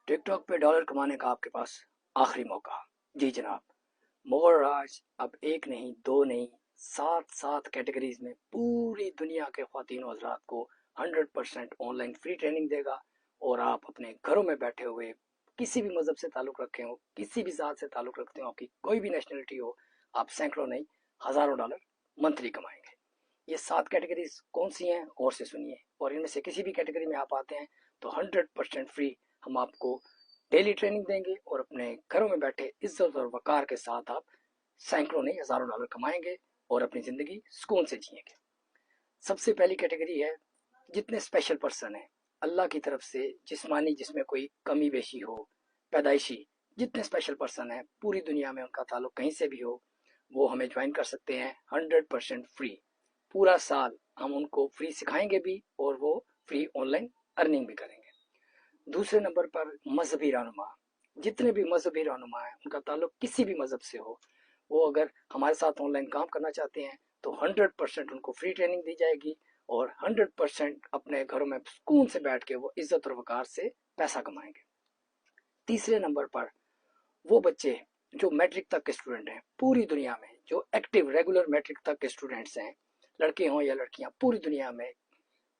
Tick tock पे dollar कमाने का आपके पास आखिरी मौका। जी जनाब, मुगल राज अब एक नहीं दो नहीं, सात सात कैटेगरीज में पूरी दुनिया के ख्वातीन और हज़रात को 100% ऑनलाइन फ्री ट्रेनिंग देगा। और आप अपने घरों में बैठे हुए किसी भी मज़हब से ताल्लुक़ रखे हो, किसी भी ज़ात से ताल्लुक़ रखते हो, आपकी कोई भी नेशनलिटी हो, आप सैकड़ों नहीं हज़ारों डॉलर मंथली कमाएंगे। ये सात कैटेगरीज कौन सी हैं और से सुनिए, और इनमें से किसी भी कैटेगरी में आप आते हैं तो 100% फ्री हम आपको डेली ट्रेनिंग देंगे और अपने घरों में बैठे इज्जत और वकार के साथ आप सैकड़ों नहीं हज़ारों डॉलर कमाएंगे और अपनी ज़िंदगी सुकून से जिएंगे। सबसे पहली कैटेगरी है जितने स्पेशल पर्सन हैं अल्लाह की तरफ से, जिस्मानी जिसमें कोई कमी बेशी हो, पैदाइशी जितने स्पेशल पर्सन हैं पूरी दुनिया में, उनका ताल्लुक कहीं से भी हो, वो हमें ज्वाइन कर सकते हैं 100% फ्री। पूरा साल हम उनको फ्री सिखाएंगे भी और वो फ्री ऑनलाइन अर्निंग भी करेंगे। दूसरे नंबर पर मजहबी रहनुमा, जितने भी मजहबी रहनुमा हैं उनका ताल्लुक किसी भी मजहब से हो, वो अगर हमारे साथ ऑनलाइन काम करना चाहते हैं तो 100% उनको फ्री ट्रेनिंग दी जाएगी और 100% अपने घरों में सुकून से बैठ के वो इज्जत और वकार से पैसा कमाएंगे। तीसरे नंबर पर वो बच्चे जो मैट्रिक तक के स्टूडेंट हैं पूरी दुनिया में, जो एक्टिव रेगुलर मैट्रिक तक के स्टूडेंट्स हैं, लड़के हों या लड़कियां, पूरी दुनिया में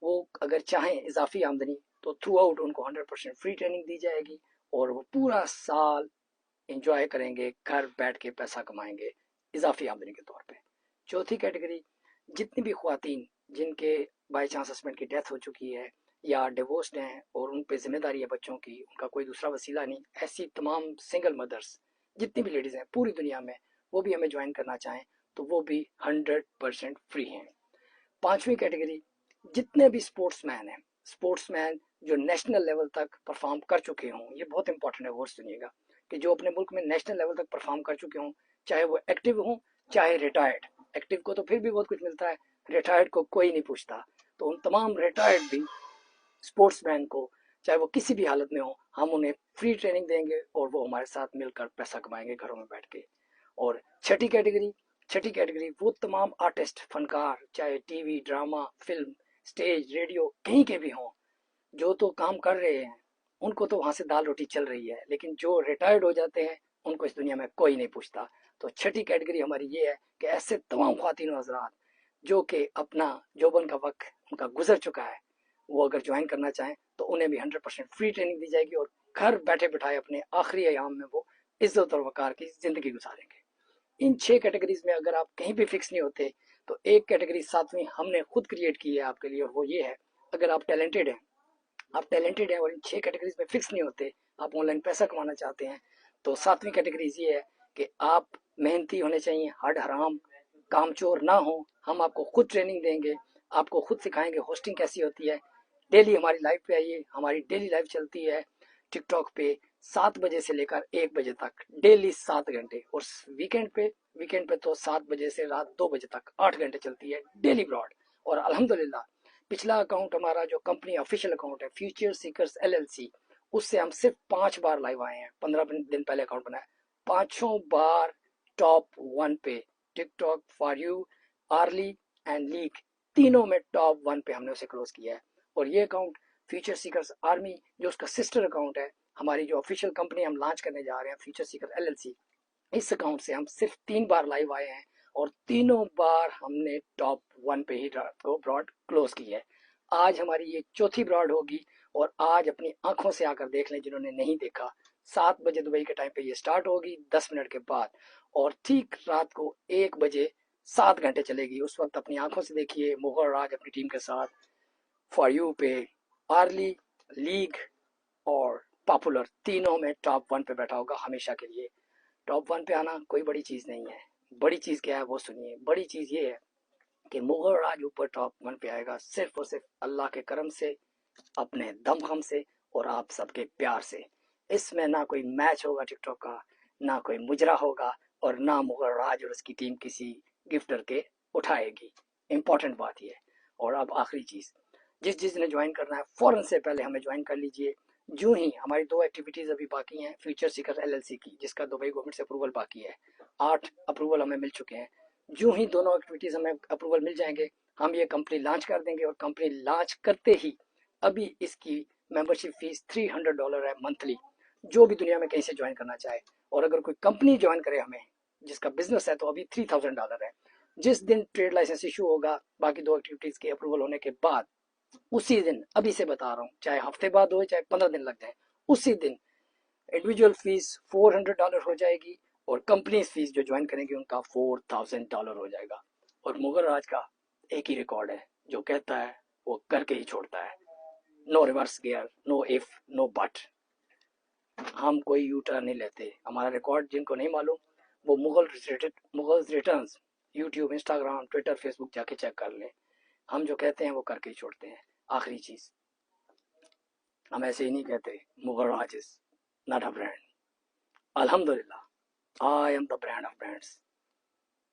वो अगर चाहें इजाफी आमदनी तो थ्रू आउट उनको 100% फ्री ट्रेनिंग दी जाएगी और वो पूरा साल इंजॉय करेंगे, घर बैठ के पैसा कमाएंगे इजाफी आमदनी के तौर पे। चौथी कैटेगरी, जितनी भी ख्वातीन जिनके बाई चांस हस्बैंड की डेथ हो चुकी है या डिवोर्स्ड हैं और उन पे जिम्मेदारी है बच्चों की, उनका कोई दूसरा वसीला नहीं, ऐसी तमाम सिंगल मदर्स जितनी भी लेडीज़ हैं पूरी दुनिया में, वो भी हमें ज्वाइन करना चाहें तो वो भी 100% फ्री हैं। पांचवी कैटेगरी, जितने भी स्पोर्ट्समैन हैं, स्पोर्ट्समैन जो नेशनल लेवल तक परफॉर्म कर चुके हों, ये बहुत इंपॉर्टेंट है, गौर सुनिएगा, कि जो अपने मुल्क में नेशनल लेवल तक परफॉर्म कर चुके हों, चाहे वो एक्टिव हों चाहे रिटायर्ड। एक्टिव को तो फिर भी बहुत कुछ मिलता है, रिटायर्ड को कोई नहीं पूछता, तो उन तमाम रिटायर्ड भी स्पोर्ट्समैन को, चाहे वो किसी भी हालत में हो, हम उन्हें फ्री ट्रेनिंग देंगे और वो हमारे साथ मिलकर पैसा कमाएंगे घरों में बैठ के। और छठी कैटेगरी वो तमाम आर्टिस्ट, फनकार, चाहे TV, drama, film, stage, radio कहीं के भी हों, जो तो काम कर रहे हैं उनको तो वहां से दाल रोटी चल रही है, लेकिन जो रिटायर्ड हो जाते हैं उनको इस दुनिया में कोई नहीं पूछता। तो छठी कैटेगरी हमारी ये है कि ऐसे तमाम ख्वातीन हज़रात जो कि अपना जोबन का वक्त उनका गुजर चुका है, वो अगर ज्वाइन करना चाहें तो उन्हें भी 100% फ्री ट्रेनिंग दी जाएगी और घर बैठे बिठाए अपने आखिरी अयाम में वो इज्जत और वकार की जिंदगी गुजारेंगे। इन 6 कैटेगरीज में अगर आप कहीं भी फिक्स नहीं होते तो एक कैटेगरी सातवीं हमने खुद क्रिएट की है आपके लिए, और वो ये है, अगर आप टैलेंटेड हैं और इन 6 कैटेगरीज में फिक्स नहीं होते, आप ऑनलाइन पैसा कमाना चाहते हैं, तो सातवीं कैटेगरीज ये है कि आप मेहनती होने चाहिए, हड हराम कामचोर ना हो। हम आपको खुद ट्रेनिंग देंगे, आपको खुद सिखाएंगे होस्टिंग कैसी होती है। डेली हमारी लाइव पे आइए, हमारी डेली लाइव चलती है टिकटॉक पे 7 बजे से लेकर 1 बजे तक, डेली 7 घंटे, और वीकेंड पे तो 7 बजे से रात 2 बजे तक 8 घंटे चलती है डेली ब्रॉड। और अल्हम्दुलिल्लाह पिछला अकाउंट हमारा जो कंपनी ऑफिशियल अकाउंट है फ्यूचर सीकर्स LLC, उससे हम सिर्फ 5 बार लाइव आए हैं। 15 दिन पहले अकाउंट बनाया, पांचों बार टॉप 1 पे, TikTok, for you, early and league, तीनों में टॉप 1 पे हमने उसे क्लोज किया है। और ये अकाउंट फ्यूचर सीकर्स आर्मी, जो उसका सिस्टर अकाउंट है, हमारी जो ऑफिशियल कंपनी हम लॉन्च करने जा रहे हैं फ्यूचर सीकर LLC, इस अकाउंट से हम सिर्फ 3 बार लाइव आए हैं और तीनों बार हमने टॉप 1 पे ही रात को ब्रॉड क्लोज की है। आज हमारी ये चौथी ब्रॉड होगी और आज अपनी आंखों से आकर देख लें जिन्होंने नहीं देखा। 7 बजे दुबई के टाइम पे ये स्टार्ट होगी 10 मिनट के बाद, और ठीक रात को 1 बजे 7 घंटे चलेगी। उस वक्त अपनी आंखों से देखिए मुगल राज अपनी टीम के साथ फॉर यू पे, आर्ली, लीग और पॉपुलर, तीनों में टॉप 1 पे बैठा होगा हमेशा के लिए। टॉप 1 पे आना कोई बड़ी चीज़ नहीं है, बड़ी चीज़ क्या है वो सुनिए। बड़ी चीज़ ये है कि मुगल राज ऊपर टॉप 1 पे आएगा सिर्फ और सिर्फ अल्लाह के करम से, अपने दमखम से और आप सबके प्यार से। इसमें ना कोई मैच होगा टिकटॉक का, ना कोई मुजरा होगा, और ना मुगल राज और उसकी टीम किसी गिफ्टर के उठाएगी। इंपॉर्टेंट बात यह है। और अब आखिरी चीज़, जिसने ज्वाइन करना है फ़ौरन से पहले हमें ज्वाइन कर लीजिए। जो ही हमारी 2 एक्टिविटीज़ अभी बाकी हैं फ्यूचर सीकर LLC की, जिसका दुबई गवर्नमेंट से अप्रूवल बाकी है, 8 अप्रूवल हमें मिल चुके हैं। जो ही दोनों एक्टिविटीज़ हमें अप्रूवल मिल जाएंगे, हम ये कंपनी लॉन्च कर देंगे, और कंपनी लॉन्च करते ही अभी इसकी मेंबरशिप फीस $300 है मंथली। जो भी दुनिया में कहीं से ज्वाइन करना चाहे, और अगर कोई कंपनी ज्वाइन करे हमें जिसका बिजनेस है तो अभी $3000 है। जिस दिन ट्रेड लाइसेंस इशू होगा बाकी दो एक्टिविटीज के अप्रूवल होने के बाद, उसी दिन, अभी से बता रहा हूँ, चाहे हफ्ते बाद हो चाहे 15 दिन लग जाए, उसी दिन इंडिविजुअल फीस $400 हो जाएगी और कंपनी फीस जो ज्वाइन करेंगे उनका $4000 हो जाएगा। और मुगल राज का एक ही रिकॉर्ड है, जो कहता है वो करके ही छोड़ता है। No reverse gear, no if, no but. हम कोई यू टर्न नहीं लेते। हमारा रिकॉर्ड जिनको नहीं मालूम वो Mughal returns YouTube, Instagram, Twitter, Facebook जाके चेक कर लें। हम जो कहते हैं वो करके ही छोड़ते हैं। आखिरी चीज, हम ऐसे ही नहीं कहते Mughal Raj is not a brand. अल्हम्दुलिल्लाह, I am the brand of brands.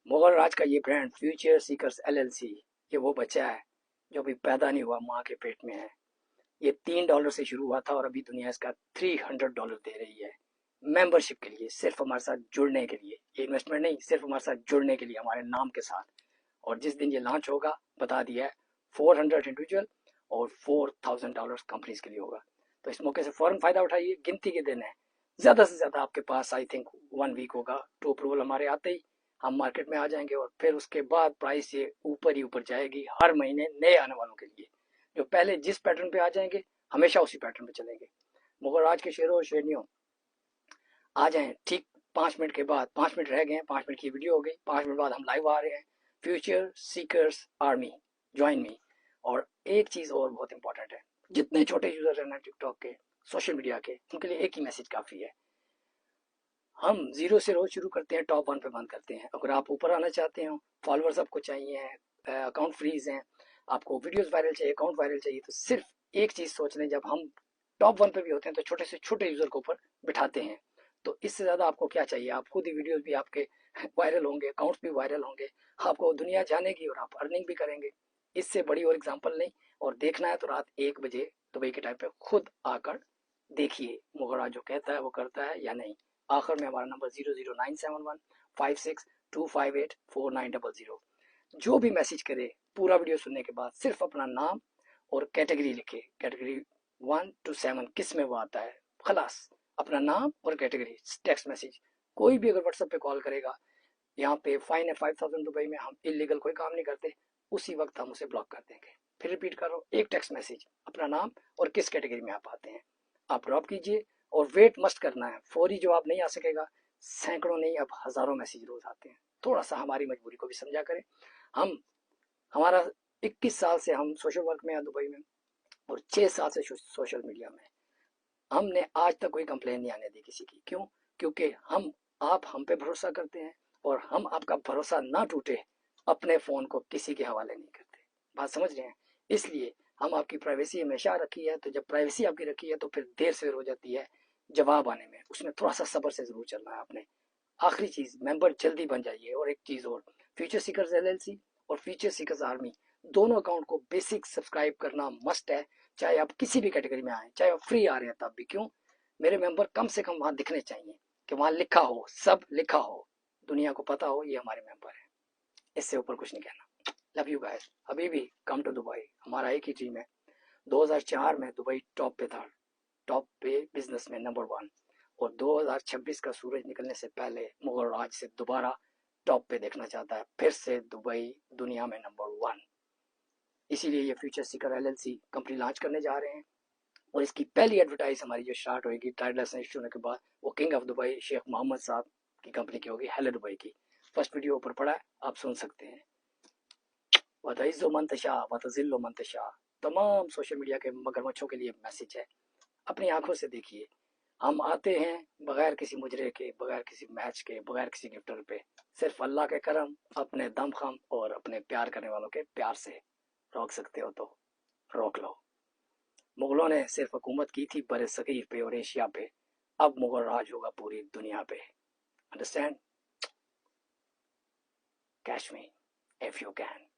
Mughal Raj का ये ब्रांड फ्यूचर सीकर्स LLC, ये वो बच्चा है जो अभी पैदा नहीं हुआ, माँ के पेट में है। ये $3 से शुरू हुआ था और अभी दुनिया इसका $300 दे रही है मेंबरशिप के लिए, सिर्फ हमारे साथ जुड़ने के लिए। ये इन्वेस्टमेंट नहीं, सिर्फ हमारे साथ जुड़ने के लिए, हमारे नाम के साथ। और जिस दिन ये लॉन्च होगा, बता दिया है, 400 इंडिविजुअल और $4000 कंपनीज के लिए होगा। तो इस मौके से फौरन फायदा उठाइए, गिनती के दिन है। ज्यादा से ज्यादा आपके पास आई थिंक 1 वीक होगा। टू अप्रूवल हमारे आते ही हम मार्केट में आ जाएंगे और फिर उसके बाद प्राइस ये ऊपर ही ऊपर जाएगी हर महीने नए आने वालों के लिए। जो पहले जिस पैटर्न पे आ जाएंगे हमेशा उसी पैटर्न पे चलेंगे। मगर आज के शेरों और शेरनियों, आ जाएं ठीक 5 मिनट के बाद। 5 मिनट रह गए, 5 मिनट की वीडियो हो गई, 5 मिनट बाद हम लाइव आ रहे हैं। Future seekers army, join me. और एक चीज और बहुत इंपॉर्टेंट है, जितने छोटे यूजर हैं ना टिकटॉक के, सोशल मीडिया के, उनके लिए एक ही मैसेज काफी है। हम 0 से रोज शुरू करते हैं, टॉप 1 पे बंद करते हैं। अगर आप ऊपर आना चाहते हो, फॉलोअर्स आपको चाहिए हैं, अकाउंट फ्रीज हैं, आपको वीडियोस वायरल चाहिए, अकाउंट वायरल चाहिए, तो सिर्फ एक चीज सोच लें, जब हम टॉप 1 पे भी होते हैं तो छोटे से छोटे यूजर को ऊपर बिठाते हैं। तो इससे ज्यादा आपको क्या चाहिए? आप खुद ही वीडियोस भी आपके वायरल होंगे, अकाउंट्स भी वायरल होंगे, आपको दुनिया जानेगी और आप अर्निंग भी करेंगे। इससे बड़ी और एग्जाम्पल नहीं। और देखना है तो रात 1 बजे दुबई के टाइम पे खुद आकर देखिए मुगरा जो कहता है वो करता है या नहीं। आखिर में हमारा नंबर 0097156258490। जो भी मैसेज करे पूरा वीडियो सुनने के बाद सिर्फ अपना नाम और कैटेगरी लिखे, कैटेगरी 1 to 7 किस में वो आता है, खलास अपना नाम और कैटेगरी। टेक्स्ट मैसेज, कोई भी अगर व्हाट्सएप पे कॉल करेगा, यहाँ पे फाइन है 5000 दुबई में, हम इलीगल कोई काम नहीं करते, उसी वक्त हम उसे ब्लॉक कर देंगे। फिर रिपीट कर रहा हूँ, एक टेक्स्ट मैसेज, अपना नाम और किस कैटेगरी में आप आते हैं, आप ड्रॉप कीजिए। और वेट मस्ट करना है, फौरी जवाब नहीं आ सकेगा। सैकड़ों नहीं, अब हजारों मैसेज रोज आते हैं। थोड़ा सा हमारी मजबूरी को भी समझा करें। हम हमारा 21 साल से हम सोशल वर्क में हैं दुबई में, और 6 साल से सोशल मीडिया में। हमने आज तक कोई कंप्लेन नहीं आने दी किसी की। क्यों? क्योंकि आप हम पे भरोसा करते हैं और हम आपका भरोसा ना टूटे अपने फोन को किसी के हवाले नहीं करते। बात समझ रहे हैं? इसलिए हम आपकी प्राइवेसी हमेशा रखी है। तो जब प्राइवेसी आपकी रखी है तो फिर देर से हो जाती है जवाब आने में, उसमें थोड़ा सा सब्र से जरूर चलना है आपने। आखिरी चीज, मेंबर जल्दी बन जाइए। और एक चीज और, फ्यूचर सीकर्स LLC और फ्यूचर सीकर्स आर्मी दोनों अकाउंट को बेसिक सब्सक्राइब करना मस्ट है। चाहे आप किसी भी कैटेगरी में आए, चाहे आप फ्री आ रहे हैं तब भी। क्यों? मेरे मेंबर कम से कम वहां दिखने चाहिए, कि वहां लिखा हो, सब लिखा हो, दुनिया को पता हो ये हमारे मेंबर है। इससे ऊपर कुछ नहीं कहना। Love you guys. अभी भी कम टू दुबई, हमारा एक ही ड्रीम है। 2004 में दुबई टॉप पे था, टॉप पे बिजनेस में नंबर 1। और 2026 का सूरज निकलने से पहले मुगल राज से दोबारा टॉप पे देखना चाहता है, फिर से दुबई दुनिया में नंबर 1। इसीलिए ये future Sikar LLC company launch करने जा रहे हैं। और इसकी पहली एडवर्टाइज हमारी जो स्टार्ट होगी ट्रेड लाइसेंस होने के बाद, वो king of Dubai Sheikh Mohammed साहब की कंपनी की होगी, हेलो दुबई की। फर्स्ट वीडियो ऊपर पड़ा है, आप सुन सकते हैं। वतइज़्ज़ु मन तशा वतज़िल्लु मन तशा, तमाम सोशल मीडिया के मगरमच्छों के लिए मैसेज है। अपनी आंखों से देखिए। हम आते हैं बगैर किसी मुजरे के, बगैर किसी मैच के, बगैर किसी गिफ्टर पे, सिर्फ अल्लाह के करम, अपने दम खम और अपने प्यार करने वालों के प्यार से। रोक सकते हो तो रोक लो। मुगलों ने सिर्फ हुकूमत की थी बर सगीर पे और एशिया पे, अब मुगल राज होगा पूरी दुनिया पे। Understand? Catch me if you can.